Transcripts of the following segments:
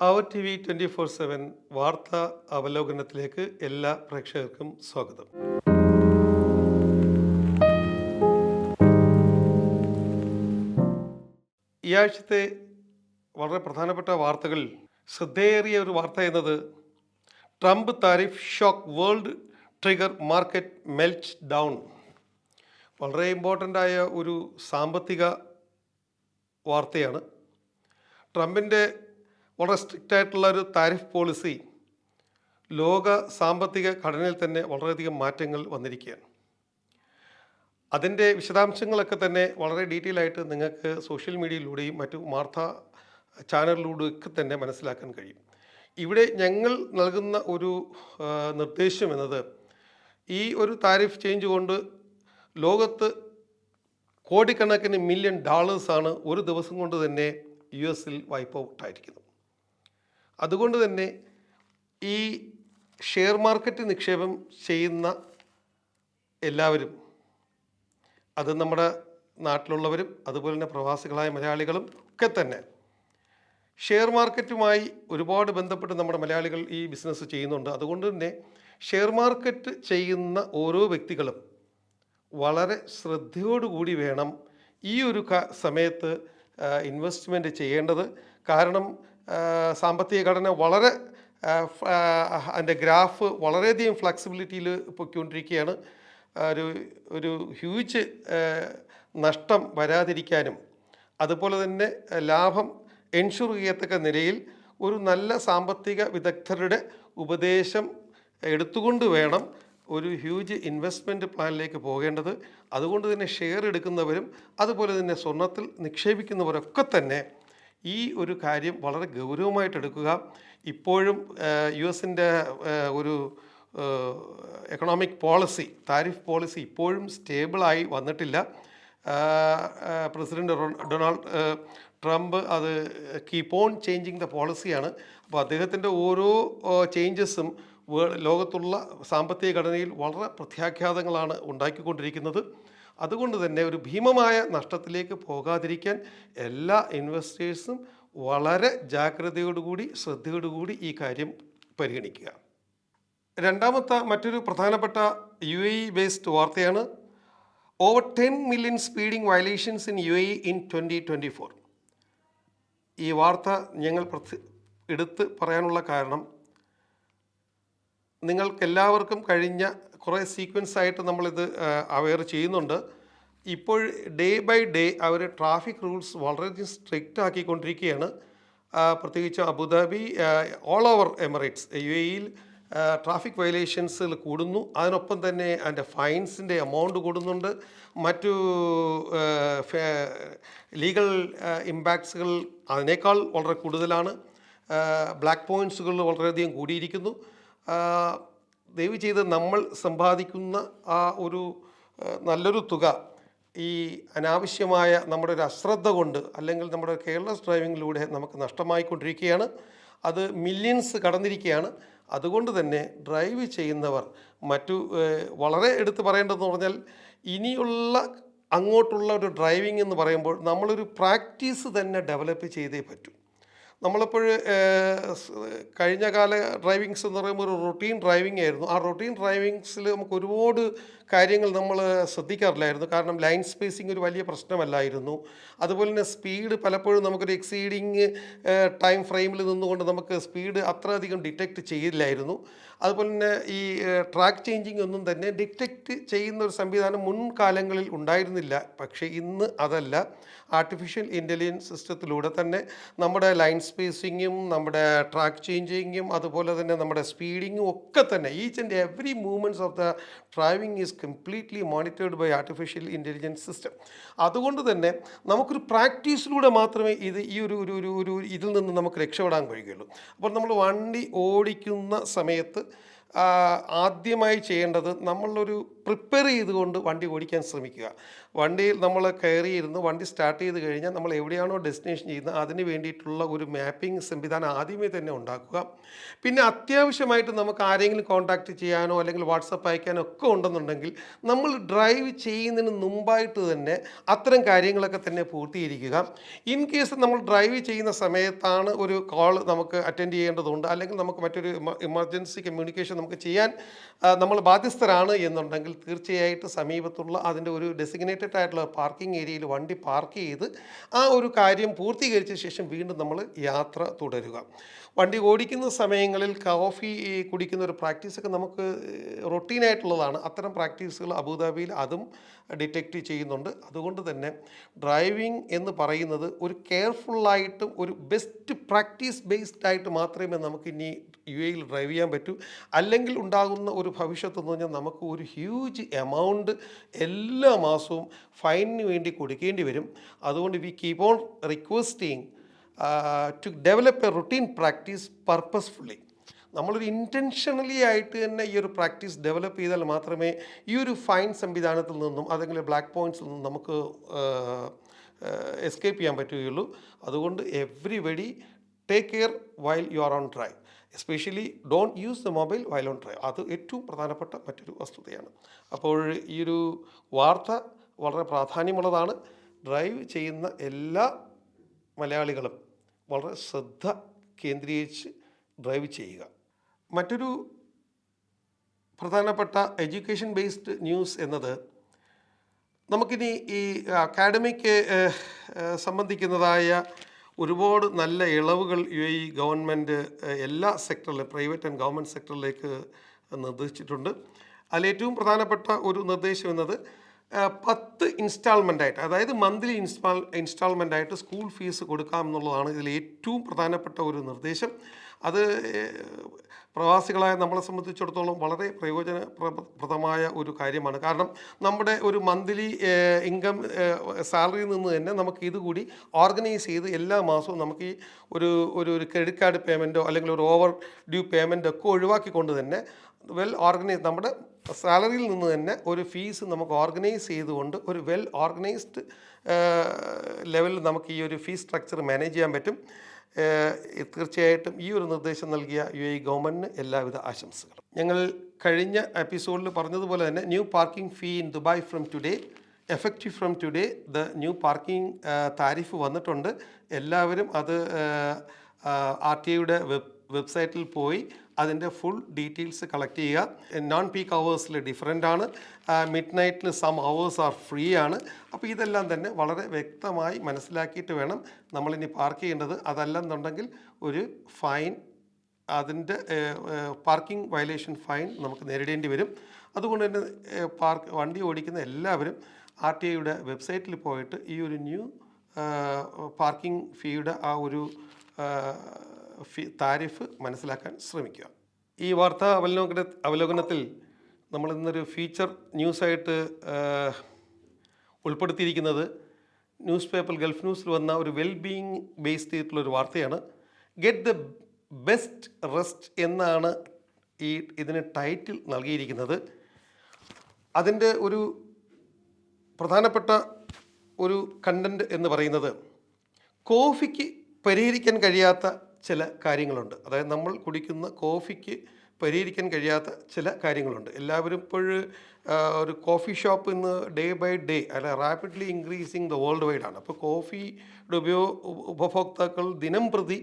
അവർ T V 24/7 വാർത്താ അവലോകനത്തിലേക്ക് എല്ലാ പ്രേക്ഷകർക്കും സ്വാഗതം. ഈ ആഴ്ചത്തെ വളരെ പ്രധാനപ്പെട്ട വാർത്തകളിൽ ശ്രദ്ധേറിയ ഒരു വാർത്ത എന്നത് Trump tariff shock world trigger market melt down. വളരെ ഇമ്പോർട്ടൻ്റ് ആയ ഒരു സാമ്പത്തിക വാർത്തയാണ്. ട്രംപിൻ്റെ വളരെ സ്ട്രിക്റ്റ് ആയിട്ടുള്ള ഒരു താരിഫ് പോളിസി ലോക സാമ്പത്തിക ഘടനയിൽ തന്നെ വളരെയധികം മാറ്റങ്ങൾ വന്നിരിക്കുകയാണ്. അതിൻ്റെ വിശദാംശങ്ങളൊക്കെ തന്നെ വളരെ ഡീറ്റെയിൽ ആയിട്ട് നിങ്ങൾക്ക് സോഷ്യൽ മീഡിയയിലൂടെയും മറ്റു വാർത്താ ചാനലിലൂടെയൊക്കെ തന്നെ മനസ്സിലാക്കാൻ കഴിയും. ഇവിടെ ഞങ്ങൾ നൽകുന്ന ഒരു നിർദ്ദേശം എന്നത് ഈ ഒരു താരിഫ് ചേഞ്ച് കൊണ്ട് ലോകത്ത് കോടിക്കണക്കിന് മില്യൺ ഡോളേഴ്സാണ് ഒരു ദിവസം കൊണ്ട് തന്നെ US-ൽ വൈപ്പ് ഔട്ടായിരിക്കുന്നത്. അതുകൊണ്ട് തന്നെ ഈ ഷെയർ മാർക്കറ്റ് നിക്ഷേപം ചെയ്യുന്ന എല്ലാവരും, അത് നമ്മുടെ നാട്ടിലുള്ളവരും അതുപോലെ തന്നെ പ്രവാസികളായ മലയാളികളും ഒക്കെ തന്നെ ഷെയർ മാർക്കറ്റുമായി ഒരുപാട് ബന്ധപ്പെട്ട് നമ്മുടെ മലയാളികൾ ഈ ബിസിനസ് ചെയ്യുന്നുണ്ട്. അതുകൊണ്ട് തന്നെ ഷെയർ മാർക്കറ്റ് ചെയ്യുന്ന ഓരോ വ്യക്തികളും വളരെ ശ്രദ്ധയോടുകൂടി വേണം ഈ ഒരു സമയത്ത് ഇൻവെസ്റ്റ്മെൻറ്റ് ചെയ്യേണ്ടത്. കാരണം സാമ്പത്തിക ഘടന വളരെ അതിൻ്റെ ഗ്രാഫ് വളരെയധികം ഫ്ലെക്സിബിലിറ്റിയിൽ പൊയ്ക്കൊണ്ടിരിക്കുകയാണ്. ഒരു ഹ്യൂജ് നഷ്ടം വരാതിരിക്കാനും അതുപോലെ തന്നെ ലാഭം എൻഷുർ ചെയ്യത്തക്ക നിലയിൽ ഒരു നല്ല സാമ്പത്തിക വിദഗ്ധരുടെ ഉപദേശം എടുത്തുകൊണ്ട് വേണം ഒരു ഹ്യൂജ് ഇൻവെസ്റ്റ്മെൻറ്റ് പ്ലാനിലേക്ക് പോകേണ്ടത്. അതുകൊണ്ട് തന്നെ ഷെയർ എടുക്കുന്നവരും അതുപോലെ തന്നെ സ്വർണ്ണത്തിൽ നിക്ഷേപിക്കുന്നവരൊക്കെ തന്നെ ഈ ഒരു കാര്യം വളരെ ഗൗരവമായിട്ട് എടുക്കുക. ഇപ്പോഴും US-ൻ്റെ ഒരു എക്കണോമിക് പോളിസി, താരിഫ് പോളിസി ഇപ്പോഴും സ്റ്റേബിളായി വന്നിട്ടില്ല. പ്രസിഡന്റ് ഡൊണാൾഡ് ട്രംപ് അത് കീപ്പ് ഓൺ ചേഞ്ചിങ് ദ പോളിസിയാണ്. അപ്പോൾ അദ്ദേഹത്തിൻ്റെ ഓരോ ചേഞ്ചസും ലോകത്തുള്ള സാമ്പത്തിക ഘടനയിൽ വളരെ പ്രത്യാഘാതങ്ങളാണ് ഉണ്ടാക്കിക്കൊണ്ടിരിക്കുന്നത്. അതുകൊണ്ട് തന്നെ ഒരു ഭീമമായ നഷ്ടത്തിലേക്ക് പോകാതിരിക്കാൻ എല്ലാ ഇൻവെസ്റ്റേഴ്സും വളരെ ജാഗ്രതയോടുകൂടി ശ്രദ്ധയോടുകൂടി ഈ കാര്യം പരിഗണിക്കുക. രണ്ടാമത്തെ മറ്റൊരു പ്രധാനപ്പെട്ട UAE ബേസ്ഡ് വാർത്തയാണ്. Over 10 million speeding violations in UAE in 2024. ഈ വാർത്ത ഞങ്ങൾ എടുത്ത് പറയാനുള്ള കാരണം, നിങ്ങൾക്കെല്ലാവർക്കും കഴിഞ്ഞ കുറേ സീക്വൻസ് ആയിട്ട് നമ്മളിത് അവെയർ ചെയ്യുന്നുണ്ട്. ഇപ്പോൾ ഡേ ബൈ ഡേ അവർ ട്രാഫിക് റൂൾസ് വളരെയധികം സ്ട്രിക്റ്റ് ആക്കിക്കൊണ്ടിരിക്കുകയാണ്. പ്രത്യേകിച്ച് അബുദാബി, ഓൾ ഓവർ എമിറേറ്റ്സ്, UAE-യിൽ ട്രാഫിക് വയലേഷൻസ് കൂടുന്നു. അതിനൊപ്പം തന്നെ അതിൻ്റെ ഫൈൻസിൻ്റെ എമൗണ്ട് കൂടുന്നുണ്ട്. മറ്റു ലീഗൽ ഇമ്പാക്ട്സുകൾ അതിനേക്കാൾ വളരെ കൂടുതലാണ്. ബ്ലാക്ക് പോയിൻറ്റ്സുകൾ വളരെയധികം കൂടിയിരിക്കുന്നു. ദയവ് ചെയ്ത് നമ്മൾ സമ്പാദിക്കുന്ന ആ ഒരു നല്ലൊരു തുക ഈ അനാവശ്യമായ നമ്മുടെ ഒരു അശ്രദ്ധ കൊണ്ട് അല്ലെങ്കിൽ നമ്മുടെ കെയർലെസ് ഡ്രൈവിങ്ങിലൂടെ നമുക്ക് നഷ്ടമായിക്കൊണ്ടിരിക്കുകയാണ്. അത് മില്യൺസ് കടന്നിരിക്കുകയാണ്. അതുകൊണ്ട് തന്നെ ഡ്രൈവ് ചെയ്യുന്നവർ വളരെ എടുത്ത് പറയേണ്ടതെന്ന് പറഞ്ഞാൽ, ഇനിയുള്ള അങ്ങോട്ടുള്ള ഒരു ഡ്രൈവിംഗ് എന്ന് പറയുമ്പോൾ നമ്മളൊരു പ്രാക്ടീസ് തന്നെ ഡെവലപ്പ് ചെയ്തേ പറ്റൂ. നമ്മളിപ്പോൾ കഴിഞ്ഞ കാല ഡ്രൈവിങ്സ് എന്ന് പറയുമ്പോൾ ഒരു റൊട്ടീൻ ഡ്രൈവിംഗ് ആയിരുന്നു. ആ റൊട്ടീൻ ഡ്രൈവിങ്സിൽ നമുക്ക് ഒരുപാട് കാര്യങ്ങൾ നമ്മൾ ശ്രദ്ധിക്കാറില്ലായിരുന്നു. കാരണം ലൈൻ സ്പേസിങ് ഒരു വലിയ പ്രശ്നമല്ലായിരുന്നു. അതുപോലെ തന്നെ സ്പീഡ് പലപ്പോഴും നമുക്കൊരു എക്സീഡിങ് ടൈം ഫ്രെയിമിൽ നിന്നുകൊണ്ട് നമുക്ക് സ്പീഡ് അത്ര അധികം ഡിറ്റക്റ്റ് ചെയ്യില്ലായിരുന്നു. അതുപോലെ തന്നെ ഈ ട്രാക്ക് ചേഞ്ചിങ് ഒന്നും തന്നെ ഡിറ്റക്റ്റ് ചെയ്യുന്ന ഒരു സംവിധാനം മുൻകാലങ്ങളിൽ ഉണ്ടായിരുന്നില്ല. പക്ഷേ ഇന്ന് അതല്ല. ആർട്ടിഫിഷ്യൽ ഇൻ്റലിജൻസ് സിസ്റ്റത്തിലൂടെ തന്നെ നമ്മുടെ ലൈൻ സ്പേസിങ്ങും നമ്മുടെ ട്രാക്ക് ചേഞ്ചിങ്ങും അതുപോലെ തന്നെ നമ്മുടെ സ്പീഡിങ്ങും ഒക്കെ തന്നെ each and every movements of the driving is completely monitored by artificial intelligence system. അതുകൊണ്ട് തന്നെ നമുക്കൊരു പ്രാക്ടീസിലൂടെ മാത്രമേ ഈ ഒരു ഇതിൽ നിന്ന് നമുക്ക് രക്ഷപ്പെടാൻ കഴിയുകയുള്ളൂ. അപ്പോൾ നമ്മൾ വണ്ടി ഓടിക്കുന്ന സമയത്ത് ആദ്യമായി ചെയ്യേണ്ടത് നമ്മളൊരു പ്രിപ്പയർ ചെയ്തുകൊണ്ട് വണ്ടി ഓടിക്കാൻ ശ്രമിക്കുക. വണ്ടിയിൽ നമ്മൾ കയറിയിരുന്ന് വണ്ടി സ്റ്റാർട്ട് ചെയ്ത് കഴിഞ്ഞാൽ നമ്മൾ എവിടെയാണോ ഡെസ്റ്റിനേഷൻ ചെയ്യുന്നത് അതിന് വേണ്ടിയിട്ടുള്ള ഒരു മാപ്പിംഗ് സംവിധാനം ആദ്യമേ തന്നെ ഉണ്ടാക്കുക. പിന്നെ അത്യാവശ്യമായിട്ട് നമുക്ക് ആരെങ്കിലും കോൺടാക്റ്റ് ചെയ്യാനോ അല്ലെങ്കിൽ വാട്സപ്പ് അയക്കാനോ ഒക്കെ ഉണ്ടെന്നുണ്ടെങ്കിൽ നമ്മൾ ഡ്രൈവ് ചെയ്യുന്നതിന് മുമ്പായിട്ട് തന്നെ അത്തരം കാര്യങ്ങളൊക്കെ തന്നെ പൂർത്തീകരിക്കുക. ഇൻ കേസ് നമ്മൾ ഡ്രൈവ് ചെയ്യുന്ന സമയത്താണ് ഒരു കോൾ നമുക്ക് അറ്റൻഡ് ചെയ്യേണ്ടതുണ്ട്, അല്ലെങ്കിൽ നമുക്ക് മറ്റൊരു എമർജൻസി കമ്മ്യൂണിക്കേഷൻ നമുക്ക് ചെയ്യാൻ നമ്മൾ ബാധ്യസ്ഥരാണ് എന്നുണ്ടെങ്കിൽ തീർച്ചയായിട്ടും സമീപത്തുള്ള അതിൻ്റെ ഒരു ഡെസിഗ്നേറ്റഡ് ആയിട്ടുള്ള പാർക്കിംഗ് ഏരിയയിൽ വണ്ടി പാർക്ക് ചെയ്ത് ആ ഒരു കാര്യം പൂർത്തീകരിച്ച ശേഷം വീണ്ടും നമ്മൾ യാത്ര തുടരുക. വണ്ടി ഓടിക്കുന്ന സമയങ്ങളിൽ കോഫി കുടിക്കുന്ന ഒരു പ്രാക്ടീസൊക്കെ നമുക്ക് റൊട്ടീനായിട്ടുള്ളതാണ്. അത്തരം പ്രാക്ടീസുകൾ അബുദാബിയിൽ അതും ഡിറ്റക്റ്റ് ചെയ്യുന്നുണ്ട്. അതുകൊണ്ട് തന്നെ ഡ്രൈവിംഗ് എന്ന് പറയുന്നത് ഒരു കെയർഫുള്ളായിട്ടും ഒരു ബെസ്റ്റ് പ്രാക്ടീസ് ബേസ്ഡ് ആയിട്ട് മാത്രമേ നമുക്ക് ഇനി യു എയിൽ ഡ്രൈവ് ചെയ്യാൻ പറ്റൂ. അല്ലെങ്കിൽ ഉണ്ടാകുന്ന ഒരു ഭവിഷ്യത്ത് എന്ന് പറഞ്ഞാൽ നമുക്ക് ഒരു ഹ്യൂജ് എമൗണ്ട് എല്ലാ മാസവും ഫൈനിന് വേണ്ടി കൊടുക്കേണ്ടി വരും. അതുകൊണ്ട് we keep on requesting to develop a routine practice purposefully. നമ്മളൊരു ഇൻറ്റൻഷനലി ആയിട്ട് തന്നെ ഈ ഒരു പ്രാക്ടീസ് ഡെവലപ്പ് ചെയ്താൽ മാത്രമേ ഈ ഒരു ഫൈൻ സംവിധാനത്തിൽ നിന്നും അല്ലെങ്കിൽ ബ്ലാക്ക് പോയിൻറ്റ്സിൽ നിന്നും നമുക്ക് എസ്കേപ്പ് ചെയ്യാൻ പറ്റുകയുള്ളൂ. അതുകൊണ്ട് everybody take care while you are on drive. Especially don't use the mobile while on drive. അത് ഏറ്റവും പ്രധാനപ്പെട്ട മറ്റൊരു വസ്തുതയാണ്. അപ്പോൾ ഈ ഒരു വാർത്ത വളരെ പ്രാധാന്യമുള്ളതാണ്. ഡ്രൈവ് ചെയ്യുന്ന എല്ലാ മലയാളികളും വളരെ ശ്രദ്ധ കേന്ദ്രീകരിച്ച് ഡ്രൈവ് ചെയ്യുക. മറ്റൊരു പ്രധാനപ്പെട്ട എഡ്യൂക്കേഷൻ ബേസ്ഡ് ന്യൂസ് എന്നത് നമുക്കിനി ഈ അക്കാഡമിക് സംബന്ധിക്കുന്നതായ ഒരുപാട് നല്ല ഇളവുകൾ യു എ ഇ ഗവൺമെൻറ് എല്ലാ സെക്ടറിലും പ്രൈവറ്റ് ആൻഡ് ഗവൺമെൻറ് സെക്ടറിലേക്ക് നിർദ്ദേശിച്ചിട്ടുണ്ട്. അതിലേറ്റവും പ്രധാനപ്പെട്ട ഒരു നിർദ്ദേശം എന്നത് 10 ഇൻസ്റ്റാൾമെൻ്റായിട്ട്, അതായത് മന്ത്ലി ഇൻസ്റ്റാൾമെൻ്റായിട്ട് സ്കൂൾ ഫീസ് കൊടുക്കാം എന്നുള്ളതാണ് ഇതിൽ ഏറ്റവും പ്രധാനപ്പെട്ട ഒരു നിർദ്ദേശം. അത് പ്രവാസികളായ നമ്മളെ സംബന്ധിച്ചിടത്തോളം വളരെ പ്രയോജനപ്രദമായ ഒരു കാര്യമാണ്. കാരണം നമ്മുടെ ഒരു മന്ത്ലി ഇൻകം സാലറിയിൽ നിന്ന് തന്നെ നമുക്ക് ഇതുകൂടി ഓർഗനൈസ് ചെയ്ത് എല്ലാ മാസവും നമുക്ക് ഈ ഒരു ക്രെഡിറ്റ് കാർഡ് പേയ്മെൻറ്റോ അല്ലെങ്കിൽ ഒരു ഓവർ ഡ്യൂ പേയ്മെൻറ്റോ ഒക്കെ ഒഴിവാക്കിക്കൊണ്ട് തന്നെ വെൽ ഓർഗനൈസ് നമ്മുടെ സാലറിയിൽ നിന്ന് തന്നെ ഒരു ഫീസ് നമുക്ക് ഓർഗനൈസ് ചെയ്തുകൊണ്ട് ഒരു വെൽ ഓർഗനൈസ്ഡ് ലെവലിൽ നമുക്ക് ഈ ഒരു ഫീസ് സ്ട്രക്ചർ മാനേജ് ചെയ്യാൻ പറ്റും. തീർച്ചയായിട്ടും ഈ ഒരു നിർദ്ദേശം നൽകിയ യു എ ഗവൺമെൻറ്റിന് എല്ലാവിധ ആശംസകളും. ഞങ്ങൾ കഴിഞ്ഞ എപ്പിസോഡിൽ പറഞ്ഞതുപോലെ തന്നെ new parking fee in Dubai from today, effective from today the new parking tariff വന്നിട്ടുണ്ട്. എല്ലാവരും അത് RTA വെബ്സൈറ്റിൽ പോയി അതിൻ്റെ ഫുൾ ഡീറ്റെയിൽസ് കളക്ട് ചെയ്യുക. നോൺ പീക്ക് അവേഴ്സിൽ ഡിഫറെൻ്റ് ആണ്, മിഡ് നൈറ്റിൽ സം അവേഴ്സ് ആർ ഫ്രീ ആണ്. അപ്പോൾ ഇതെല്ലാം തന്നെ വളരെ വ്യക്തമായി മനസ്സിലാക്കിയിട്ട് വേണം നമ്മളിനി പാർക്ക് ചെയ്യേണ്ടത്. അതല്ലെന്നുണ്ടെങ്കിൽ ഒരു ഫൈൻ, അതിൻ്റെ പാർക്കിംഗ് വയലേഷൻ ഫൈൻ നമുക്ക് നേരിടേണ്ടി വരും. അതുകൊണ്ട് തന്നെ വണ്ടി ഓടിക്കുന്ന എല്ലാവരും RTA വെബ്സൈറ്റിൽ പോയിട്ട് ഈ ഒരു ന്യൂ പാർക്കിംഗ് ഫീയുടെ ആ ഒരു താരിഫ് മനസ്സിലാക്കാൻ ശ്രമിക്കുക. ഈ വാർത്താ അവലോകനത്തിൽ നമ്മൾ ഇന്നൊരു ഫീച്ചർ ന്യൂസായിട്ട് ഉൾപ്പെടുത്തിയിരിക്കുന്നത് ന്യൂസ് പേപ്പർ ഗൾഫ് ന്യൂസിൽ വന്ന ഒരു വെൽബീയിങ് ബേസ്ഡ് ചെയ്തിട്ടുള്ളൊരു വാർത്തയാണ്. ഗെറ്റ് ദ ബെസ്റ്റ് റെസ്റ്റ് എന്നാണ് ഇതിന് ടൈറ്റിൽ നൽകിയിരിക്കുന്നത്. അതിൻ്റെ ഒരു പ്രധാനപ്പെട്ട ഒരു കണ്ടൻറ്റ് എന്ന് പറയുന്നത് കോഫിക്ക് പരിഹരിക്കാൻ കഴിയാത്ത ചില കാര്യങ്ങളുണ്ട്. അതായത് നമ്മൾ കുടിക്കുന്ന കോഫിക്ക് പരിഹരിക്കാൻ കഴിയാത്ത ചില കാര്യങ്ങളുണ്ട്. എല്ലാവരും ഇപ്പോഴും ഒരു കോഫി ഷോപ്പ് ഇന്ന് ഡേ ബൈ ഡേ അല്ല rapidly increasing the world wide ആണ്. അപ്പോൾ കോഫിയുടെ ഉപഭോക്താക്കൾ ദിനം പ്രതി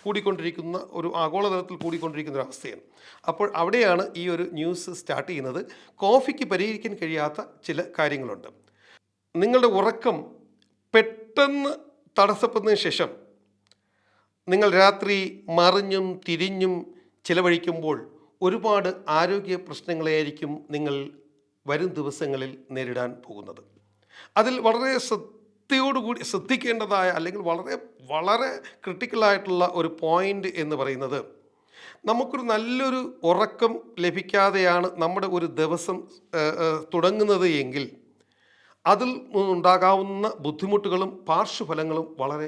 കൂടിക്കൊണ്ടിരിക്കുന്ന ഒരു ആഗോളതലത്തിൽ കൂടിക്കൊണ്ടിരിക്കുന്ന ഒരു അവസ്ഥയാണ്. അപ്പോൾ അവിടെയാണ് ഈ ഒരു ന്യൂസ് സ്റ്റാർട്ട് ചെയ്യുന്നത്. കോഫിക്ക് പരിഹരിക്കാൻ കഴിയാത്ത ചില കാര്യങ്ങളുണ്ട്. നിങ്ങളുടെ ഉറക്കം പെട്ടെന്ന് തടസ്സപ്പെടുന്നതിന് ശേഷം നിങ്ങൾ രാത്രി മറിഞ്ഞും തിരിഞ്ഞും ചിലവഴിക്കുമ്പോൾ ഒരുപാട് ആരോഗ്യ പ്രശ്നങ്ങളെയായിരിക്കും നിങ്ങൾ വരും ദിവസങ്ങളിൽ നേരിടാൻ പോകുന്നത്. അതിൽ വളരെ ശ്രദ്ധയോടുകൂടി ശ്രദ്ധിക്കേണ്ടതായ അല്ലെങ്കിൽ വളരെ വളരെ ക്രിട്ടിക്കലായിട്ടുള്ള ഒരു പോയിൻ്റ് എന്ന് പറയുന്നത്, നമുക്കൊരു നല്ലൊരു ഉറക്കം ലഭിക്കാതെയാണ് നമ്മുടെ ഒരു ദിവസം തുടങ്ങുന്നത് എങ്കിൽ അതിൽ നിന്നുണ്ടാകാവുന്ന ബുദ്ധിമുട്ടുകളും പാർശ്വഫലങ്ങളും വളരെ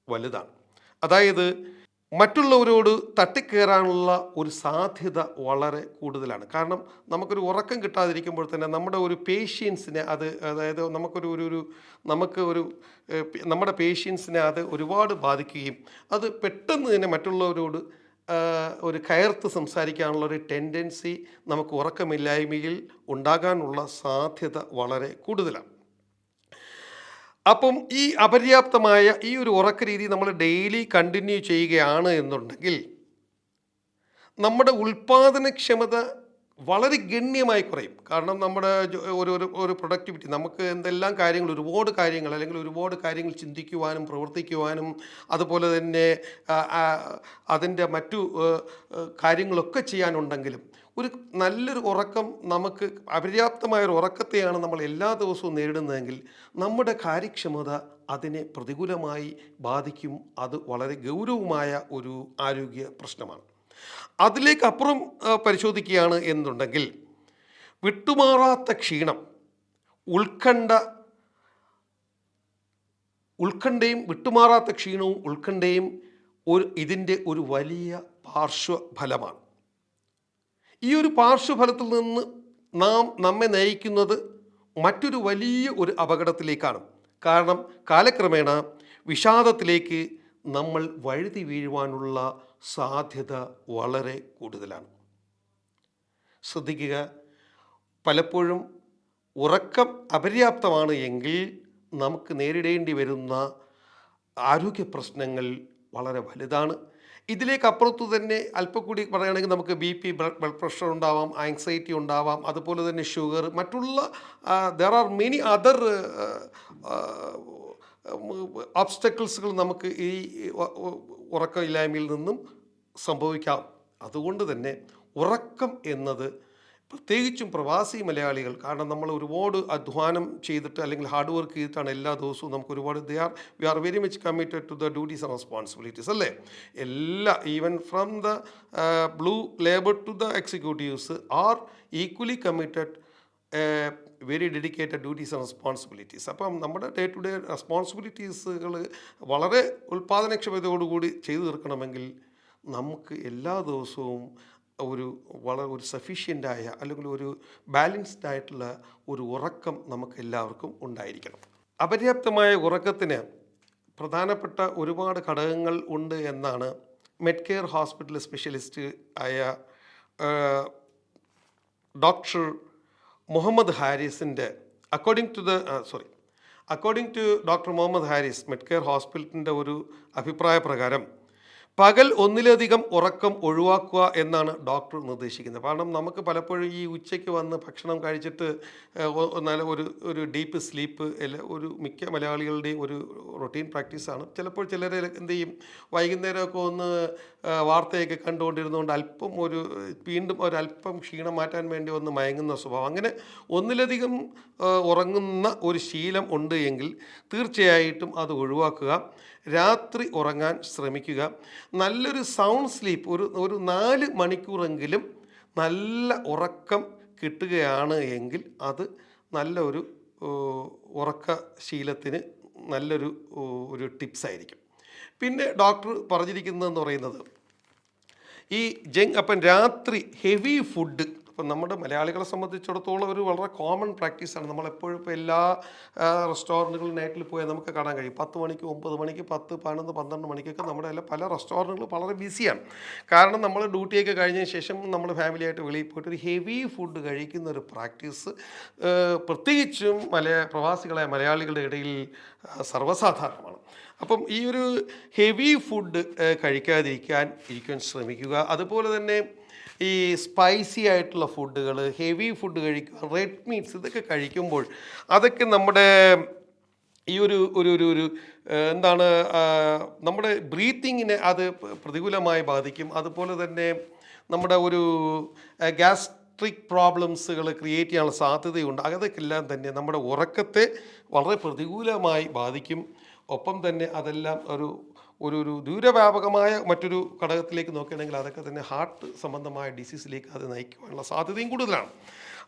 വലുതാണ്. അതായത് മറ്റുള്ളവരോട് തട്ടിക്കയറാനുള്ള ഒരു സാധ്യത വളരെ കൂടുതലാണ്. കാരണം നമുക്കൊരു ഉറക്കം കിട്ടാതിരിക്കുമ്പോൾ തന്നെ നമ്മുടെ ഒരു പേഷ്യൻസിനെ അത്, അതായത് നമുക്കൊരു ഒരു ഒരു നമുക്ക് ഒരു നമ്മുടെ പേഷ്യൻസിനെ അത് ഒരുപാട് ബാധിക്കുകയും അത് പെട്ടെന്ന് തന്നെ മറ്റുള്ളവരോട് ഒരു കയർത്ത് സംസാരിക്കാനുള്ള ഒരു ടെൻഡൻസി നമുക്ക് ഉറക്കമില്ലായ്മയിൽ ഉണ്ടാകാനുള്ള സാധ്യത വളരെ കൂടുതലാണ്. അപ്പം ഈ അപര്യാപ്തമായ ഈ ഒരു ഉറക്ക രീതി നമ്മൾ ഡെയിലി കണ്ടിന്യൂ ചെയ്യുകയാണ് എന്നുണ്ടെങ്കിൽ നമ്മുടെ ഉൽപ്പാദനക്ഷമത വളരെ ഗണ്യമായി കുറയും. കാരണം നമ്മുടെ ഒരു ഒരു ഒരു പ്രൊഡക്ടിവിറ്റി, നമുക്ക് എന്തെല്ലാം കാര്യങ്ങൾ, ഒരുപാട് കാര്യങ്ങൾ അല്ലെങ്കിൽ ഒരുപാട് കാര്യങ്ങൾ ചിന്തിക്കുവാനും പ്രവർത്തിക്കുവാനും അതുപോലെ തന്നെ അതിൻ്റെ മറ്റു കാര്യങ്ങളൊക്കെ ചെയ്യാനുണ്ടെങ്കിലും ഒരു നല്ലൊരു ഉറക്കം, നമുക്ക് അപര്യാപ്തമായൊരു ഉറക്കത്തെയാണ് നമ്മൾ എല്ലാ ദിവസവും നേരിടുന്നതെങ്കിൽ നമ്മുടെ കാര്യക്ഷമത അതിനെ പ്രതികൂലമായി ബാധിക്കും. അത് വളരെ ഗൗരവമായ ഒരു ആരോഗ്യ പ്രശ്നമാണ്. അതിലേക്ക് അപ്പുറം പരിശോധിക്കുകയാണ് എന്നുണ്ടെങ്കിൽ വിട്ടുമാറാത്ത ക്ഷീണം, ഉത്കണ്ഠ ഉത്കണ്ഠയും വിട്ടുമാറാത്ത ക്ഷീണവും ഉത്കണ്ഠയും ഇതിൻ്റെ ഒരു വലിയ പാർശ്വഫലമാണ്. ഈ ഒരു പാർശ്വഫലത്തിൽ നിന്ന് നമ്മെ നയിക്കുന്നത് മറ്റൊരു വലിയ ഒരു അപകടത്തിലേക്കാണ്. കാരണം കാലക്രമേണ വിഷാദത്തിലേക്ക് നമ്മൾ വഴുതി വീഴുവാനുള്ള സാധ്യത വളരെ കൂടുതലാണ്. ശ്രദ്ധിക്കുക, പലപ്പോഴും ഉറക്കം അപര്യാപ്തമാണ് എങ്കിൽ നമുക്ക് നേരിടേണ്ടി വരുന്ന ആരോഗ്യ പ്രശ്നങ്ങൾ വളരെ വലുതാണ്. ഇതിലേക്ക് അപ്പുറത്തു തന്നെ അല്പം കൂടി പറയുകയാണെങ്കിൽ നമുക്ക് BP, ബ്ലഡ് പ്രഷർ ഉണ്ടാവാം, ആങ്സൈറ്റി ഉണ്ടാവാം, അതുപോലെ തന്നെ ഷുഗർ, മറ്റുള്ള ദർ ആർ മെനി അതർ ഒബ്സ്റ്റക്കിൾസുകൾ നമുക്ക് ഈ ഉറക്കമില്ലായ്മയിൽ നിന്നും സംഭവിക്കാം. അതുകൊണ്ട് തന്നെ ഉറക്കം എന്നത് പ്രത്യേകിച്ചും പ്രവാസി മലയാളികൾ, കാരണം നമ്മൾ ഒരുപാട് അധ്വാനം ചെയ്തിട്ട് അല്ലെങ്കിൽ ഹാർഡ് വർക്ക് ചെയ്തിട്ടാണ് എല്ലാ ദിവസവും നമുക്ക് ഒരുപാട് we are very much committed to the duties and responsibilities അല്ലേ. Even from the blue labour to the executives are equally committed, very dedicated duties and responsibilities. അപ്പം നമ്മുടെ ഡേ ടു ഡേ റെസ്പോൺസിബിലിറ്റീസുകൾ വളരെ ഉൽപ്പാദനക്ഷമതയോടുകൂടി ചെയ്തു തീർക്കണമെങ്കിൽ നമുക്ക് എല്ലാ ദിവസവും ഒരു സഫീഷ്യൻ്റായ അല്ലെങ്കിൽ ഒരു ബാലൻസ്ഡ് ആയിട്ടുള്ള ഒരു ഉറക്കം നമുക്ക് എല്ലാവർക്കും ഉണ്ടായിരിക്കണം. അപര്യാപ്തമായ ഉറക്കത്തിന് പ്രധാനപ്പെട്ട ഒരുപാട് ഘടകങ്ങൾ ഉണ്ട് എന്നാണ് മെഡ്കെയർ ഹോസ്പിറ്റൽ സ്പെഷ്യലിസ്റ്റ് ആയ ഡോക്ടർ മുഹമ്മദ് ഹാരിസിൻ്റെ according to doctor Muhammad Haris, Medcare ഹോസ്പിറ്റലിൻ്റെ ഒരു അഭിപ്രായ പ്രകാരം പകൽ ഒന്നിലധികം ഉറക്കം ഒഴിവാക്കുക എന്നാണ് ഡോക്ടർ നിർദ്ദേശിക്കുന്നത്. കാരണം നമുക്ക് പലപ്പോഴും ഈ ഉച്ചയ്ക്ക് വന്ന് ഭക്ഷണം കഴിച്ചിട്ട് നല്ല ഒരു ഡീപ്പ് സ്ലീപ്പ് ഒരു മിക്ക മലയാളികളുടെയും ഒരു റൊട്ടീൻ പ്രാക്ടീസാണ്. ചിലപ്പോൾ ചിലർ എന്ത് ചെയ്യും, വൈകുന്നേരമൊക്കെ ഒന്ന് വാർത്തയൊക്കെ കണ്ടുകൊണ്ടിരുന്നുകൊണ്ട് വീണ്ടും ഒരല്പം ക്ഷീണം മാറ്റാൻ വേണ്ടി ഒന്ന് മയങ്ങുന്ന സ്വഭാവം. അങ്ങനെ ഒന്നിലധികം ഉറങ്ങുന്ന ഒരു ശീലം ഉണ്ട് എങ്കിൽ തീർച്ചയായിട്ടും അത് ഒഴിവാക്കുക. രാത്രി ഉറങ്ങാൻ ശ്രമിക്കുക. നല്ലൊരു സൗണ്ട് സ്ലീപ്പ്, ഒരു 4 മണിക്കൂറെങ്കിലും നല്ല ഉറക്കം കിട്ടുകയാണ് എങ്കിൽ അത് നല്ലൊരു ഉറക്ക ശീലത്തിന് നല്ലൊരു ടിപ്സായിരിക്കും. പിന്നെ ഡോക്ടർ പറഞ്ഞിരിക്കുന്നതെന്ന് പറയുന്നത് അപ്പം രാത്രി ഹെവി ഫുഡ്, ഇപ്പം നമ്മുടെ മലയാളികളെ സംബന്ധിച്ചിടത്തോളം ഒരു വളരെ കോമൺ പ്രാക്ടീസാണ്. നമ്മളെപ്പോഴും ഇപ്പോൾ എല്ലാ റെസ്റ്റോറൻറ്റുകളും നൈറ്റിൽ പോയാൽ നമുക്ക് കാണാൻ കഴിയും 10 മണിക്ക് 9 മണിക്ക് 10, 11, 12 മണിക്കൊക്കെ നമ്മുടെ എല്ലാം പല റെസ്റ്റോറൻറ്റുകളും വളരെ ബിസിയാണ്. കാരണം നമ്മൾ ഡ്യൂട്ടിയൊക്കെ കഴിഞ്ഞതിന് ശേഷം നമ്മൾ ഫാമിലിയായിട്ട് വെളിയിൽ പോയിട്ട് ഒരു ഹെവി ഫുഡ് കഴിക്കുന്ന ഒരു പ്രാക്ടീസ് പ്രത്യേകിച്ചും പ്രവാസികളായ മലയാളികളുടെ ഇടയിൽ സർവ്വസാധാരണമാണ്. അപ്പം ഈ ഒരു ഹെവി ഫുഡ് കഴിക്കാതിരിക്കാൻ ശ്രമിക്കുക. അതുപോലെ തന്നെ ഈ സ്പൈസി ആയിട്ടുള്ള ഫുഡുകൾ, ഹെവി ഫുഡ് കഴിക്കുക, റെഡ് മീറ്റ്സ്, ഇതൊക്കെ കഴിക്കുമ്പോൾ അതൊക്കെ നമ്മുടെ ഈ ഒരു നമ്മുടെ ബ്രീത്തിങ്ങിനെ അത് പ്രതികൂലമായി ബാധിക്കും. അതുപോലെ തന്നെ നമ്മുടെ ഒരു ഗ്യാസ്ട്രിക് പ്രോബ്ലംസുകൾ ക്രിയേറ്റ് ചെയ്യാനുള്ള സാധ്യതയുണ്ട്. അതൊക്കെല്ലാം തന്നെ നമ്മുടെ ഉറക്കത്തെ വളരെ പ്രതികൂലമായി ബാധിക്കും. ഒപ്പം തന്നെ അതെല്ലാം ഒരു ദൂരവ്യാപകമായ മറ്റൊരു ഘടകത്തിലേക്ക് നോക്കുകയാണെങ്കിൽ അതൊക്കെ തന്നെ ഹാർട്ട് സംബന്ധമായ ഡിസീസിലേക്ക് അത് നയിക്കുവാനുള്ള സാധ്യതയും കൂടുതലാണ്.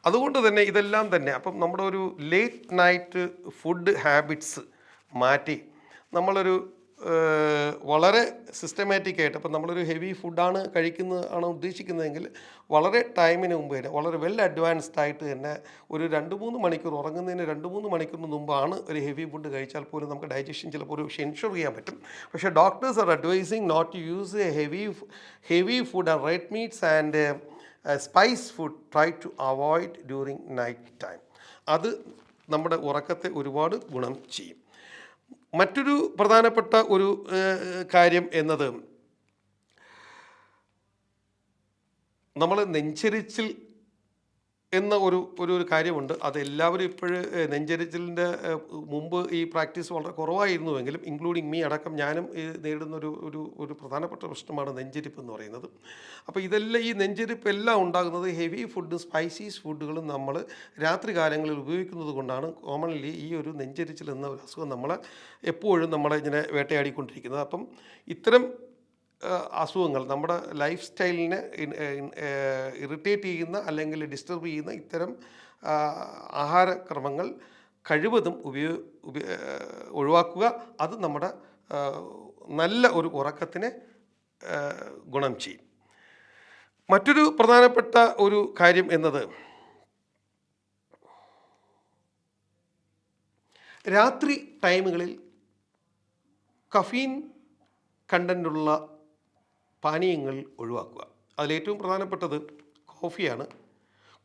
അതുകൊണ്ട് തന്നെ ഇതെല്ലാം തന്നെ അപ്പം നമ്മുടെ ഒരു ലേറ്റ് നൈറ്റ് ഫുഡ് ഹാബിറ്റ്സ് മാറ്റി നമ്മളൊരു വളരെ സിസ്റ്റമാറ്റിക് ആയിട്ട് ഇപ്പം നമ്മളൊരു ഹെവി ഫുഡാണ് കഴിക്കുന്നത് ഉദ്ദേശിക്കുന്നതെങ്കിൽ വളരെ ടൈമിന് മുമ്പ് തന്നെ വളരെ വെൽ അഡ്വാൻസ്ഡ് ആയിട്ട് തന്നെ ഒരു 2-3 മണിക്കൂർ ഉറങ്ങുന്നതിന് 2-3 മണിക്കൂറിന് മുമ്പാണ് ഒരു ഹെവി ഫുഡ് കഴിച്ചാൽ പോലും നമുക്ക് ഡൈജഷൻ ചിലപ്പോൾ ഒരു എൻഷുർ ചെയ്യാൻ പറ്റും. പക്ഷേ doctors are advising not to use a heavy food and red meats and spice food try to avoid during night time. അത് നമ്മുടെ ഉറക്കത്തെ ഒരുപാട് ഗുണം ചെയ്യും. മറ്റൊരു പ്രധാനപ്പെട്ട ഒരു കാര്യം എന്നത് നമ്മൾ നെഞ്ചരിച്ചിൽ എന്ന ഒരു കാര്യമുണ്ട്. അതെല്ലാവരും ഇപ്പോഴ് നെഞ്ചരിച്ചിലിൻ്റെ മുമ്പ് ഈ പ്രാക്ടീസ് വളരെ കുറവായിരുന്നുവെങ്കിലും ഇൻക്ലൂഡിങ് മീ അടക്കം ഞാനും നേരിടുന്ന ഒരു പ്രധാനപ്പെട്ട പ്രശ്നമാണ് നെഞ്ചരിപ്പ് എന്ന് പറയുന്നത്. അപ്പോൾ ഇതെല്ലാം ഈ നെഞ്ചരിപ്പ് എല്ലാം ഉണ്ടാകുന്നത് ഹെവി ഫുഡും സ്പൈസീസ് ഫുഡുകളും നമ്മൾ രാത്രി കാലങ്ങളിൽ ഉപയോഗിക്കുന്നത് കൊണ്ടാണ്. കോമൺലി ഈ ഒരു നെഞ്ചരിച്ചിൽ എന്ന ഒരു അസുഖം നമ്മളെ എപ്പോഴും ഇങ്ങനെ വേട്ടയാടിക്കൊണ്ടിരിക്കുന്നത്. അപ്പം ഇത്തരം അസുഖങ്ങൾ നമ്മുടെ ലൈഫ് സ്റ്റൈലിനെ ഇറിറ്റേറ്റ് ചെയ്യുന്ന അല്ലെങ്കിൽ ഡിസ്റ്റർബ് ചെയ്യുന്ന ഇത്തരം ആഹാരക്രമങ്ങൾ കഴിവതും ഒഴിവാക്കുക. അത് നമ്മുടെ നല്ല ഒരു ഉറക്കത്തിനെ ഗുണം ചെയ്യും. മറ്റൊരു പ്രധാനപ്പെട്ട ഒരു കാര്യം എന്നത് രാത്രി ടൈമുകളിൽ കഫീൻ കണ്ടൻ്റുള്ള പാനീയങ്ങൾ ഒഴിവാക്കുക. അതിലേറ്റവും പ്രധാനപ്പെട്ടത് കോഫിയാണ്.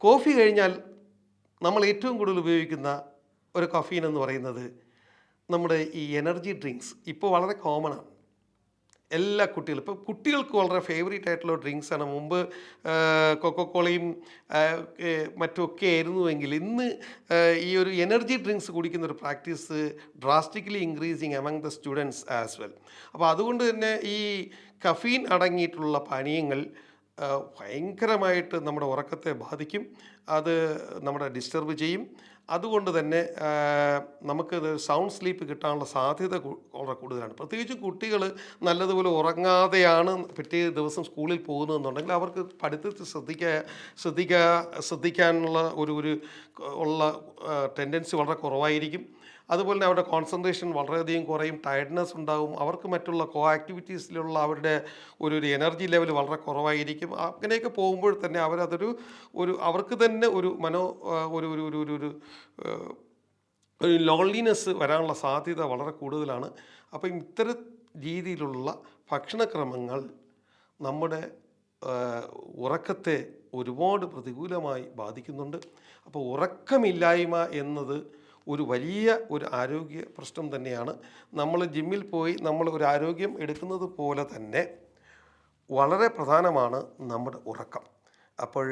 കോഫി കഴിഞ്ഞാൽ നമ്മൾ ഏറ്റവും കൂടുതൽ ഉപയോഗിക്കുന്ന ഒരു കഫീൻ എന്ന് പറയുന്നത് നമ്മുടെ ഈ എനർജി ഡ്രിങ്ക്സ് ഇപ്പോൾ വളരെ കോമണാണ്. എല്ലാ കുട്ടികളും ഇപ്പോൾ കുട്ടികൾക്ക് വളരെ ഫേവറേറ്റ് ആയിട്ടുള്ള ഡ്രിങ്ക്സാണ്. മുമ്പ് കൊക്കോക്കോളയും മറ്റുമൊക്കെ ആയിരുന്നുവെങ്കിൽ ഇന്ന് ഈ ഒരു എനർജി ഡ്രിങ്ക്സ് കുടിക്കുന്ന ഒരു practice drastically increasing among the students as well. അപ്പോൾ അതുകൊണ്ട് തന്നെ ഈ കഫീൻ അടങ്ങിയിട്ടുള്ള പാനീയങ്ങൾ ഭയങ്കരമായിട്ട് നമ്മുടെ ഉറക്കത്തെ ബാധിക്കും. അത് നമ്മുടെ ഡിസ്റ്റർബ് ചെയ്യും. അതുകൊണ്ട് തന്നെ നമുക്ക് സൗണ്ട് സ്ലീപ്പ് കിട്ടാനുള്ള സാധ്യത വളരെ കൂടുതലാണ്. പ്രത്യേകിച്ച് കുട്ടികൾ നല്ലതുപോലെ ഉറങ്ങാതെയാണ് പിറ്റേ ദിവസം സ്കൂളിൽ പോകുന്നതെന്നുണ്ടെങ്കിൽ അവർക്ക് പഠിത്തത്തിൽ ശ്രദ്ധിക്കാനുള്ള ഉള്ള ടെൻഡൻസി വളരെ കുറവായിരിക്കും. അതുപോലെ തന്നെ അവരുടെ കോൺസെൻട്രേഷൻ വളരെയധികം കുറയും, ടയർഡ്നെസ് ഉണ്ടാവും, അവർക്ക് മറ്റുള്ള ആക്ടിവിറ്റീസിലുള്ള അവരുടെ ഒരു എനർജി ലെവൽ വളരെ കുറവായിരിക്കും. അങ്ങനെയൊക്കെ പോകുമ്പോൾ തന്നെ അവർക്ക് തന്നെ ഒരു ലോൺലിനെസ് വരാനുള്ള സാധ്യത വളരെ കൂടുതലാണ്. അപ്പം ഇത്തരം രീതിയിലുള്ള ഭക്ഷണക്രമങ്ങൾ നമ്മുടെ ഉറക്കത്തെ ഒരുപാട് പ്രതികൂലമായി ബാധിക്കുന്നുണ്ട്. അപ്പോൾ ഉറക്കമില്ലായ്മ എന്നത് ഒരു വലിയ ആരോഗ്യ പ്രശ്നം തന്നെയാണ്. നമ്മൾ ജിമ്മിൽ പോയി നമ്മൾ ഒരു ആരോഗ്യം എടുക്കുന്നത് പോലെ തന്നെ വളരെ പ്രധാനമാണ് നമ്മുടെ ഉറക്കം. അപ്പോൾ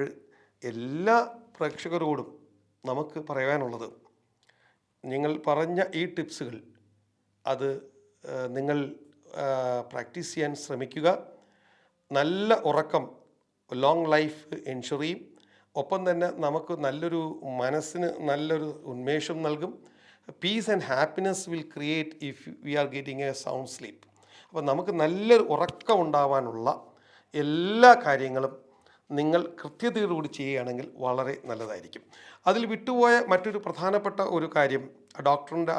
എല്ലാ പ്രേക്ഷകരോടും നമുക്ക് പറയാനുള്ളത്, നിങ്ങൾ പറഞ്ഞ ഈ ടിപ്സുകൾ അത് നിങ്ങൾ പ്രാക്ടീസ് ചെയ്യാൻ ശ്രമിക്കുക. നല്ല ഉറക്കം ലോങ് ലൈഫ് എൻഷുർ ചെയ്യും. ഒപ്പം തന്നെ നമുക്ക് മനസ്സിന് നല്ലൊരു ഉന്മേഷം നൽകും. Piece and happiness will create if we are getting A sound sleep. അപ്പോൾ നമുക്ക് നല്ലൊരു ഉറക്കം ഉണ്ടാവാനുള്ള എല്ലാ കാര്യങ്ങളും നിങ്ങൾ കൃത്യതയോടുകൂടി ചെയ്യുകയാണെങ്കിൽ വളരെ നല്ലതായിരിക്കും. അതിൽ വിട്ടുപോയ മറ്റൊരു പ്രധാനപ്പെട്ട ഒരു കാര്യം, ഡോക്ടറിൻ്റെ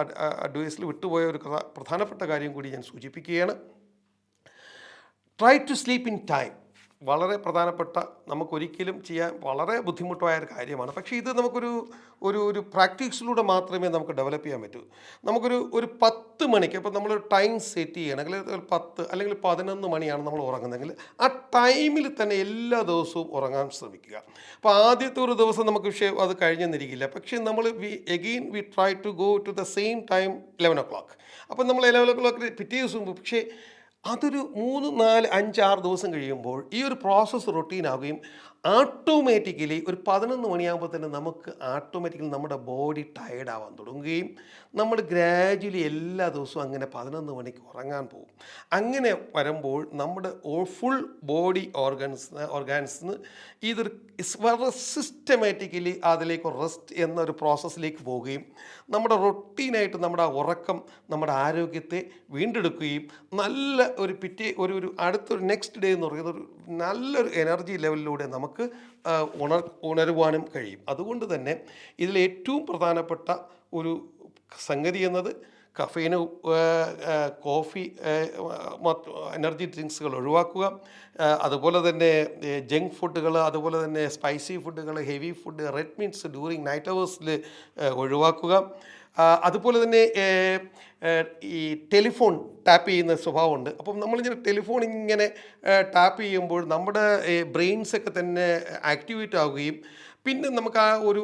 അഡ്വൈസിൽ വിട്ടുപോയ ഒരു പ്രധാനപ്പെട്ട കാര്യം കൂടി ഞാൻ സൂചിപ്പിക്കുകയാണ്. Try to sleep in time. വളരെ പ്രധാനപ്പെട്ട, നമുക്കൊരിക്കലും ചെയ്യാൻ വളരെ ബുദ്ധിമുട്ടായ ഒരു കാര്യമാണ്. പക്ഷേ ഇത് നമുക്കൊരു പ്രാക്ടീസിലൂടെ മാത്രമേ നമുക്ക് ഡെവലപ്പ് ചെയ്യാൻ പറ്റൂ. നമുക്കൊരു 10 മണിക്ക്, ഇപ്പോൾ നമ്മൾ ടൈം സെറ്റ് ചെയ്യണമെങ്കിൽ 10 അല്ലെങ്കിൽ 11 മണിയാണ് നമ്മൾ ഉറങ്ങുന്നതെങ്കിൽ ആ ടൈമിൽ തന്നെ എല്ലാ ദിവസവും ഉറങ്ങാൻ ശ്രമിക്കുക. അപ്പോൾ ആദ്യത്തെ ഒരു ദിവസം നമുക്ക് അത് കഴിഞ്ഞെന്നിരിക്കില്ല. പക്ഷേ നമ്മൾ we try to go to the same time 11 o'clock. അപ്പോൾ നമ്മൾ 11 o'clock പിറ്റേ ദിവസം, പക്ഷേ അതൊരു 3, 4, 5, 6 ദിവസം കഴിയുമ്പോൾ ഈ ഒരു പ്രോസസ്സ് റൊട്ടീനാവുകയും ഓട്ടോമാറ്റിക്കലി ഒരു 11 മണിയാകുമ്പോൾ തന്നെ നമുക്ക് ഓട്ടോമാറ്റിക്കലി നമ്മുടെ ബോഡി ടയേർഡാവാൻ തുടങ്ങുകയും നമ്മൾ ഗ്രാജുവലി എല്ലാ ദിവസവും അങ്ങനെ 11 മണിക്ക് ഉറങ്ങാൻ പോകും. അങ്ങനെ വരുമ്പോൾ നമ്മുടെ ഫുൾ ബോഡി ഓർഗാൻസിന് ഇതൊരു വളരെ സിസ്റ്റമാറ്റിക്കലി അതിലേക്ക് റെസ്റ്റ് എന്നൊരു പ്രോസസ്സിലേക്ക് പോവുകയും നമ്മുടെ റൊട്ടീനായിട്ട് നമ്മുടെ ഉറക്കം നമ്മുടെ ആരോഗ്യത്തെ വീണ്ടെടുക്കുകയും നല്ല ഒരു അടുത്തൊരു നെക്സ്റ്റ് ഡേ എന്ന് പറയുന്നത് ഒരു നല്ലൊരു എനർജി ലെവലിലൂടെ നമുക്ക് ഉണരുവാനും കഴിയും. അതുകൊണ്ട് തന്നെ ഇതിലേറ്റവും പ്രധാനപ്പെട്ട ഒരു സംഗതി എന്നത് കഫീന്, കോഫി, എനർജി ഡ്രിങ്ക്സുകൾ ഒഴിവാക്കുക. അതുപോലെ തന്നെ ജങ്ക് ഫുഡുകൾ, അതുപോലെ തന്നെ സ്പൈസി ഫുഡുകൾ, heavy food, red meats during night അവേഴ്സിൽ ഒഴിവാക്കുക. അതുപോലെ തന്നെ ഈ ടെലിഫോൺ ടാപ്പ് ചെയ്യുന്ന സ്വഭാവമുണ്ട്. അപ്പം നമ്മളിങ്ങനെ ടെലിഫോൺ ഇങ്ങനെ ടാപ്പ് ചെയ്യുമ്പോൾ നമ്മുടെ ബ്രെയിൻസൊക്കെ തന്നെ ആക്ടിവേറ്റ് ആവുകയും പിന്നെ നമുക്ക് ആ ഒരു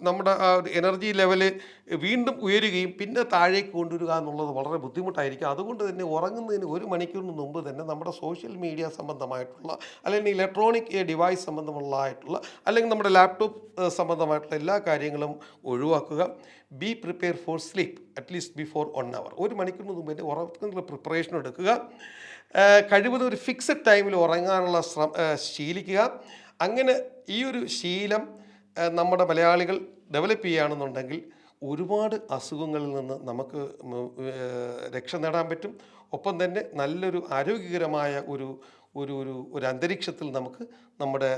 നമ്മുടെ ആ ഒരു എനർജി ലെവല് വീണ്ടും ഉയരുകയും പിന്നെ താഴേക്ക് കൊണ്ടുവരിക എന്നുള്ളത് വളരെ ബുദ്ധിമുട്ടായിരിക്കും. അതുകൊണ്ട് തന്നെ ഉറങ്ങുന്നതിന് 1 മണിക്കൂറിന് മുമ്പ് തന്നെ നമ്മുടെ സോഷ്യൽ മീഡിയ സംബന്ധമായിട്ടുള്ള, അല്ലെങ്കിൽ ഇലക്ട്രോണിക് ഡിവൈസ് സംബന്ധമുള്ളതായിട്ടുള്ള, അല്ലെങ്കിൽ നമ്മുടെ ലാപ്ടോപ്പ് സംബന്ധമായിട്ടുള്ള എല്ലാ കാര്യങ്ങളും ഒഴിവാക്കുക. B prepare for sleep at least before 1 hour. 1 മണിക്കൂറിന് മുമ്പ് തന്നെ ഉറങ്ങുന്നതിനുള്ള പ്രിപ്പറേഷൻ എടുക്കുക. കഴിവതും ഒരു ഫിക്സഡ് ടൈമിൽ ഉറങ്ങാനുള്ള ശീലിക്കുക. അങ്ങനെ ഈ ഒരു ശീലം നമ്മുടെ മലയാളികൾ ഡെവലപ്പ് ചെയ്യുകയാണെന്നുണ്ടെങ്കിൽ ഒരുപാട് അസുഖങ്ങളിൽ നിന്ന് നമുക്ക് രക്ഷ നേടാൻ പറ്റും. ഒപ്പം തന്നെ നല്ലൊരു ആരോഗ്യകരമായ ഒരു അന്തരീക്ഷത്തിൽ നമുക്ക് നമ്മുടെ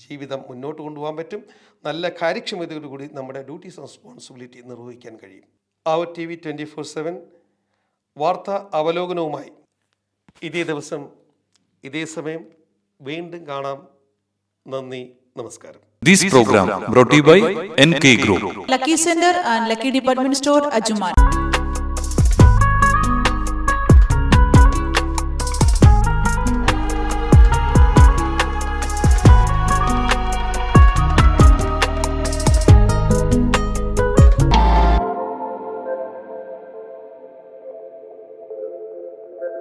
ജീവിതം മുന്നോട്ട് കൊണ്ടുപോകാൻ പറ്റും. നല്ല കാര്യക്ഷമതയോടുകൂടി നമ്മുടെ ഡ്യൂട്ടീസ് റെസ്പോൺസിബിലിറ്റി നിർവഹിക്കാൻ കഴിയും. അവർ TV 24/7 വാർത്താ അവലോകനവുമായി ഇതേ ദിവസം ഇതേ സമയം വീണ്ടും കാണാം. നന്ദി, നമസ്കാരം. This program brought to you by NK Group, Lucky Center and Lucky Department Store, Ajuman.